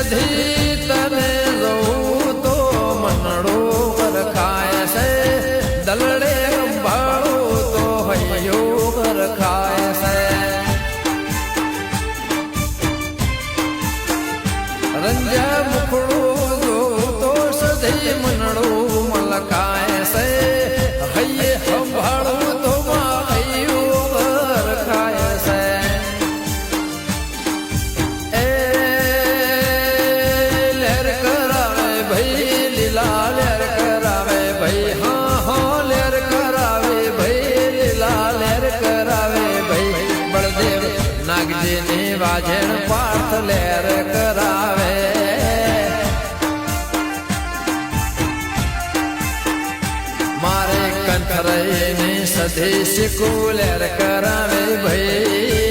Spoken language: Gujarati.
સધી તને રહું તો મનડો રખાય છે દલડે ભાળો તો હૈયો રખાય છે રંજા મુખડું જો તો સધી મનડો મલકાય છે હૈયે સંભાળું તો હૈયો રખાય છે નાગજીની વાજણ પાર્થ લેર કરાવે મારે કંઠરઈની સધી શીખું લેર કરાવે ભાઈ